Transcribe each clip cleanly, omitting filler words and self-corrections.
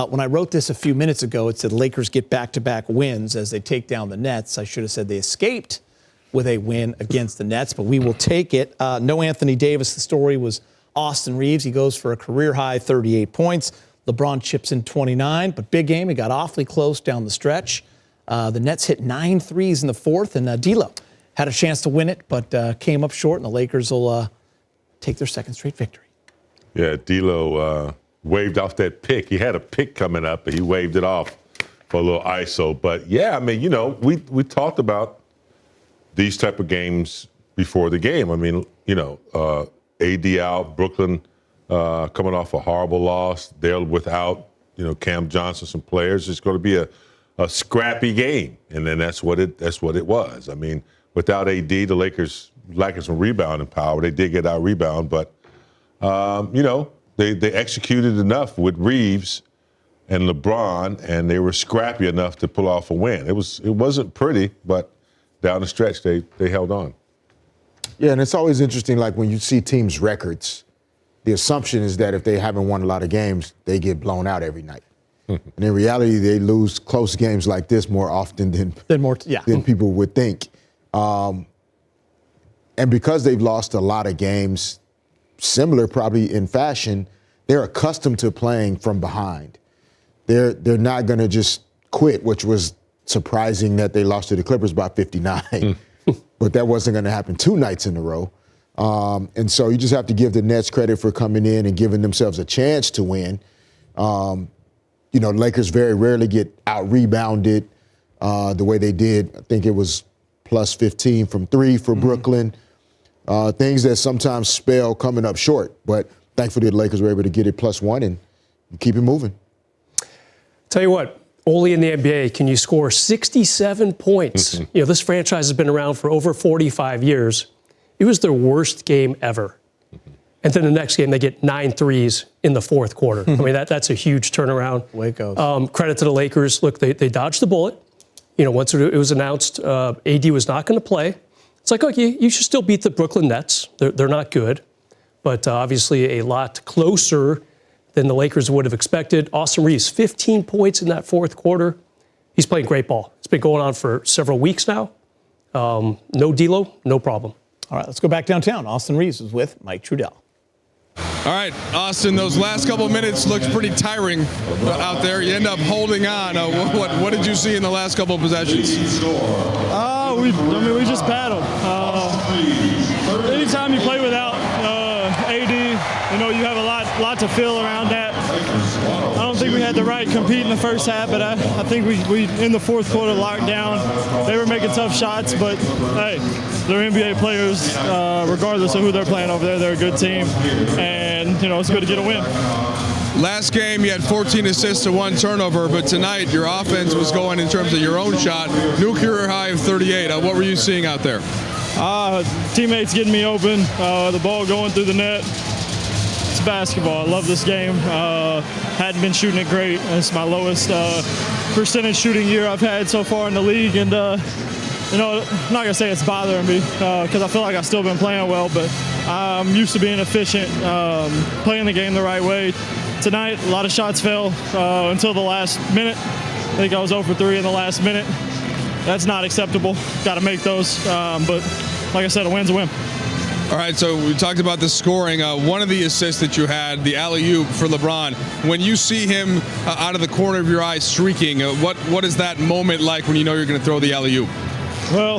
When I wrote this a few minutes ago, it said Lakers get back-to-back wins as they take down the Nets. I should have said they escaped with a win against the Nets, but we will take it. No Anthony Davis. The story was Austin Reaves. He goes for a career-high 38 points. LeBron chips in 29, but big game. He got awfully close down the stretch. The Nets hit 9 threes in the fourth, and D'Lo had a chance to win it, but came up short, and the Lakers will take their second straight victory. Yeah, D'Lo waved off that pick. He had a pick coming up, but he waved it off for a little ISO. But, yeah, I mean, you know, we talked about these type of games before the game. I mean, you know, AD out, Brooklyn coming off a horrible loss. They're without, you know, Cam Johnson, some players. It's going to be a scrappy game, and then that's what it was. I mean, without AD, the Lakers lacking some rebounding power. They did get out rebound, but you know, they executed enough with Reaves and LeBron, and they were scrappy enough to pull off a win. It wasn't pretty, but down the stretch they held on. Yeah, and it's always interesting, like when you see teams' records, the assumption is that if they haven't won a lot of games, they get blown out every night. And in reality, they lose close games like this more often than people would think. And because they've lost a lot of games, similar probably in fashion, they're accustomed to playing from behind. They're not going to just quit, which was surprising that they lost to the Clippers by 59. But that wasn't going to happen 2 nights in a row. And so you just have to give the Nets credit for coming in and giving themselves a chance to win. You know, Lakers very rarely get out-rebounded the way they did. I think it was plus 15 from 3 for Brooklyn. Things that sometimes spell coming up short. But thankfully, the Lakers were able to get it plus 1 and keep it moving. Tell you what, only in the NBA can you score 67 points. You know, this franchise has been around for over 45 years. It was their worst game ever. And then the next game, they get 9 threes in the fourth quarter. I mean, that's a huge turnaround. Way it goes. Credit to the Lakers. Look, they dodged the bullet. You know, once it was announced AD was not going to play, it's like, okay, you should still beat the Brooklyn Nets. They're not good. But obviously a lot closer than the Lakers would have expected. Austin Reaves, 15 points in that fourth quarter. He's playing great ball. It's been going on for several weeks now. No D'Lo, no problem. All right, let's go back downtown. Austin Reaves is with Mike Trudell. All right, Austin, those last couple of minutes looked pretty tiring out there. You end up holding on. What did you see in the last couple of possessions? We just battled. Anytime you play without AD, you know, you have a lot to feel around that. I don't think we had the right compete in the first half, but I think we in the fourth quarter locked down. They were making tough shots, but hey, they're NBA players. Regardless of who they're playing over there, they're a good team, and you know it's good to get a win. Last game, you had 14 assists to 1 turnover, but tonight your offense was going in terms of your own shot. New career high of 38. What were you seeing out there? Teammates getting me open, the ball going through the net. It's basketball. I love this game. Hadn't been shooting it great. It's my lowest percentage shooting year I've had so far in the league, and you know, I'm not gonna say it's bothering me because I feel like I've still been playing well, but I'm used to being efficient, playing the game the right way. Tonight, a lot of shots fell until the last minute. I think I was 0 for 3 in the last minute. That's not acceptable. Got to make those. But like I said, a win's a win. All right, so we talked about the scoring. One of the assists that you had, the alley-oop for LeBron. When you see him out of the corner of your eye streaking, what is that moment like when you know you're going to throw the alley-oop? Well,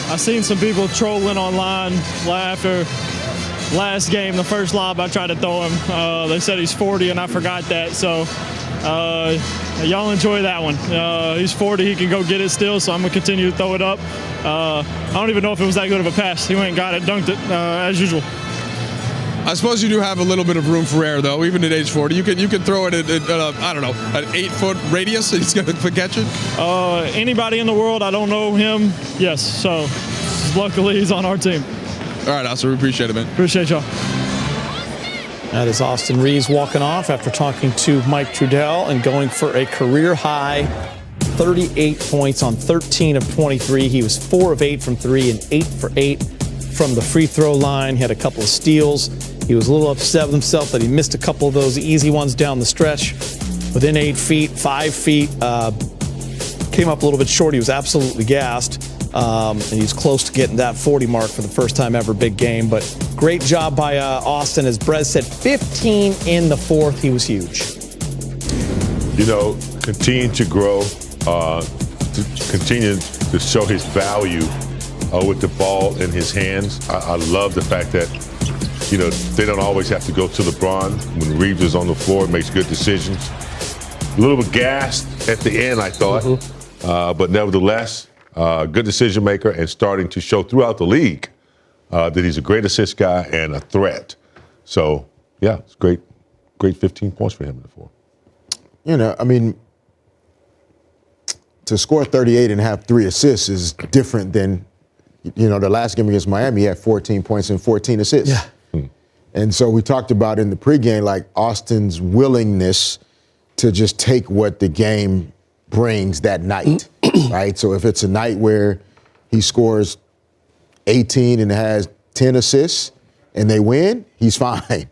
I've seen some people trolling online after last game, the first lob I tried to throw him. They said he's 40, and I forgot that. So y'all enjoy that one. He's 40, he can go get it still, so I'm going to continue to throw it up. I don't even know if it was that good of a pass. He went and got it, dunked it, as usual. I suppose you do have a little bit of room for error, though, even at age 40. You can throw it at I don't know, an 8-foot radius, and he's going to catch it? Anybody in the world, I don't know him, yes. So luckily he's on our team. All right, Austin, we appreciate it, man. Appreciate y'all. That is Austin Reaves walking off after talking to Mike Trudell and going for a career-high 38 points on 13 of 23. He was 4 of 8 from 3 and 8 for 8 from the free throw line. He had a couple of steals. He was a little upset with himself that he missed a couple of those easy ones down the stretch. within 8 feet, 5 feet. Came up a little bit short. He was absolutely gassed. And he's close to getting that 40 mark for the first time ever, big game. But great job by Austin. As Brez said, 15 in the fourth. He was huge. You know, continue to grow, to continue to show his value with the ball in his hands. I love the fact that, you know, they don't always have to go to LeBron. When Reaves is on the floor, makes good decisions. A little bit gassed at the end, I thought. But nevertheless, good decision maker and starting to show throughout the league that he's a great assist guy and a threat. So, yeah, it's great 15 points for him in the fourth. You know, I mean, to score 38 and have 3 assists is different than, you know, the last game against Miami, he had 14 points and 14 assists. Yeah. And so we talked about in the pregame, like Austin's willingness to just take what the game brings that night, right? So if it's a night where he scores 18 and has 10 assists and they win, he's fine.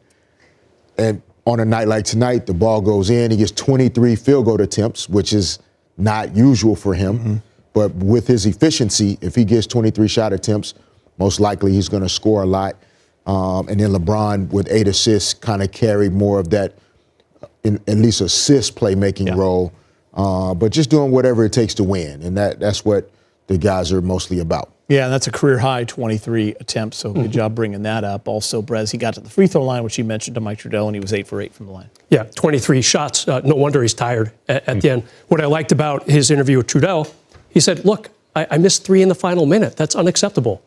And on a night like tonight, the ball goes in, he gets 23 field goal attempts, which is not usual for him. But with his efficiency, if he gets 23 shot attempts, most likely he's going to score a lot. And then LeBron with 8 assists kind of carried more of that, at least assist playmaking role. But just doing whatever it takes to win. And that's what the guys are mostly about. Yeah, and that's a career high 23 attempts, so good job bringing that up. Also, Brez, he got to the free throw line, which he mentioned to Mike Trudell, and he was 8 for 8 from the line. Yeah, 23 shots. No wonder he's tired at the end. What I liked about his interview with Trudell, he said, look, I missed 3 in the final minute. That's unacceptable.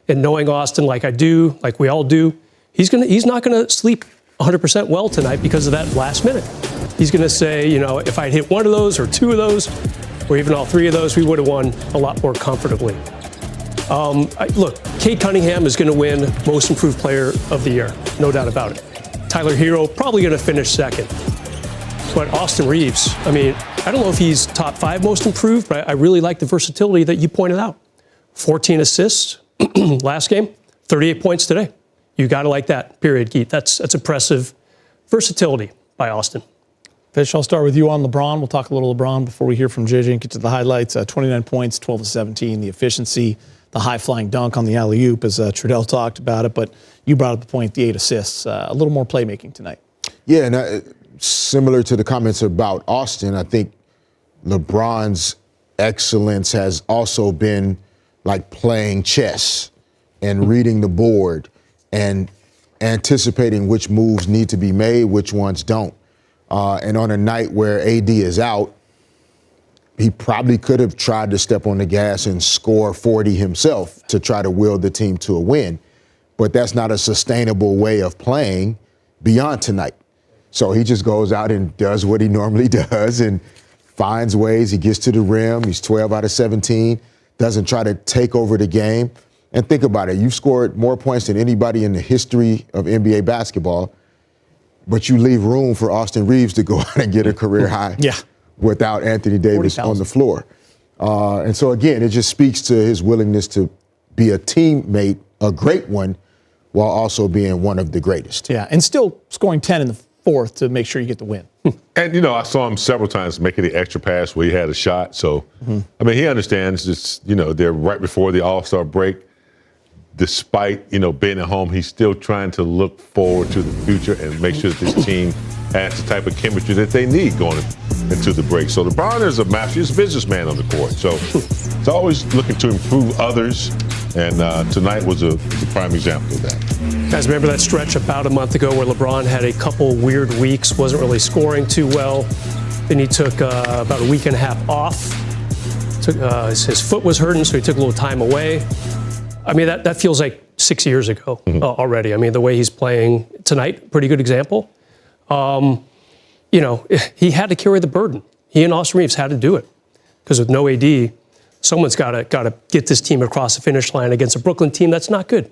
And knowing Austin like I do, like we all do, he's not going to sleep 100% well tonight because of that last minute. He's going to say, you know, if I'd hit 1 of those or 2 of those, or even all 3 of those, we would have won a lot more comfortably. Look, Cade Cunningham is going to win Most Improved Player of the Year, no doubt about it. Tyler Hero probably going to finish second. But Austin Reaves, I mean, I don't know if he's top 5 most improved, but I really like the versatility that you pointed out. 14 assists last game, 38 points today. You got to like that, period, Keith. That's impressive versatility by Austin. Fish, I'll start with you on LeBron. We'll talk a little LeBron before we hear from JJ and get to the highlights. 29 points, 12 to 17, the efficiency, the high-flying dunk on the alley-oop, as Trudell talked about it. But you brought up the point, the 8 assists, a little more playmaking tonight. Yeah, and similar to the comments about Austin, I think LeBron's excellence has also been like playing chess and reading the board and anticipating which moves need to be made, which ones don't. And on a night where AD is out, he probably could have tried to step on the gas and score 40 himself to try to will the team to a win. But that's not a sustainable way of playing beyond tonight. So he just goes out and does what he normally does and finds ways. He gets to the rim. He's 12 out of 17, doesn't try to take over the game. And think about it. You've scored more points than anybody in the history of NBA basketball, but you leave room for Austin Reaves to go out and get a career high without Anthony Davis on the floor. And so, again, it just speaks to his willingness to be a teammate, a great one, while also being one of the greatest. Yeah, and still scoring 10 in the fourth to make sure you get the win. And, you know, I saw him several times making the extra pass where he had a shot. So, I mean, he understands it's, you know, they're right before the All-Star break. Despite, you know, being at home, he's still trying to look forward to the future and make sure that this team has the type of chemistry that they need going into the break. So LeBron is a master. He's a businessman on the court. So it's always looking to improve others. And tonight was a prime example of that. Guys, remember that stretch about a month ago where LeBron had a couple weird weeks, wasn't really scoring too well. Then he took about a week and a half off. His foot was hurting, so he took a little time away. I mean, that feels like 6 years ago already. I mean, the way he's playing tonight, pretty good example. You know, he had to carry the burden. He and Austin Reaves had to do it because with no AD, someone's got to get this team across the finish line against a Brooklyn team that's not good.